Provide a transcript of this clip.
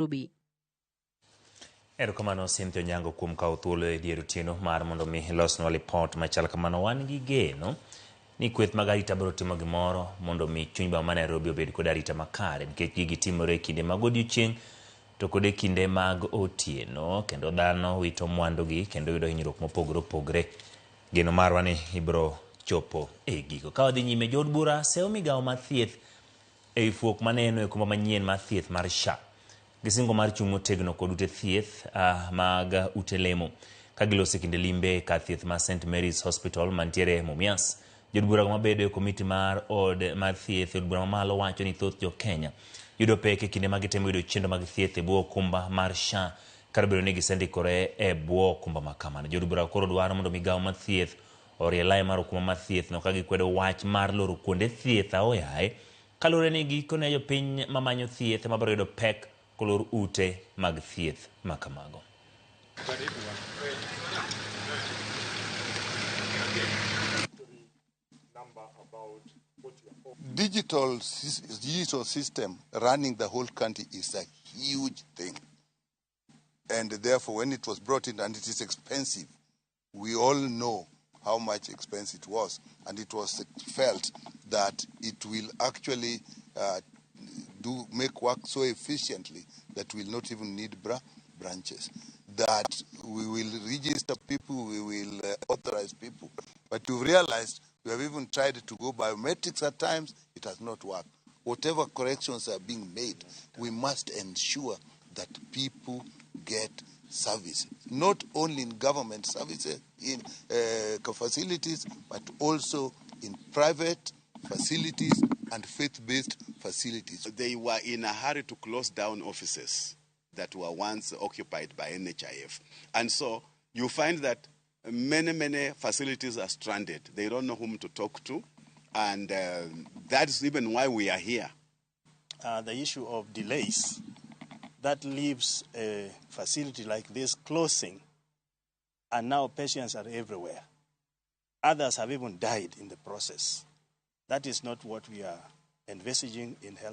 Ruby. Erokamano Cynthia Onyango kuom kawo thuolo e dier otieno mar mondo mi losnwa lipot machal kamano. Wan gi geno ni kweth mag arita biro timo gimoro mondo mi chuny boma ma Nairobi obed kod arita makare, nikech gigi timore e kinde mag odiechieng' to kod e kinde mag otieno, kendo dhano wito mwandugi kendo yudo hinyruok mopogore opogore. Geno marwa ni ibiro chopo e giko. Ka wadhi nyime, Jood bura seyo migao mar thieth e fuok maneno e kumba manyien mar thieth mar SHA. Gisingo mar chung' motegno kod ute thieth mag ute lemo ka giloso kinde limbe ka thieth mar St Mary's Hospital mantiere Mumias. Jood bura mabedo e komiti mar od mar thieth od bura mamalo wacho ni thoth jo Kenya yudo pek e kinde mag temo yudo chenro mag thieth e bwo okumba mar SHA kar bedo ni gisendikore e bwo okumba ma kamano. Jood bura koro dwaro mondo migao mar thieth orie lai mar okumba mar thieth no ka gikwedo wach mar loro kuonde thieth aoyaye kalure ni gikone jopiny mamanyo thieth mabiro yudo pek kolor ute mag thieth makamago. Digital system running the whole country is a huge thing. And therefore, when it was brought in, and it is expensive, we all know how much expense it was. And it was felt that it will actually make work so efficiently that we'll not even need branches. That we will register people, we will authorize people. But you've realized we have even tried to go biometrics at times, it has not worked. Whatever corrections are being made, we must ensure that people get service, not only in government services, in facilities, but also in private facilities and faith-based facilities. They were in a hurry to close down offices that were once occupied by NHIF. And so you find that many facilities are stranded. They don't know whom to talk to. And that's even why we are here. The issue of delays, that leaves a facility like this closing, and now patients are everywhere. Others have even died in the process. That is not what we are envisaging in health.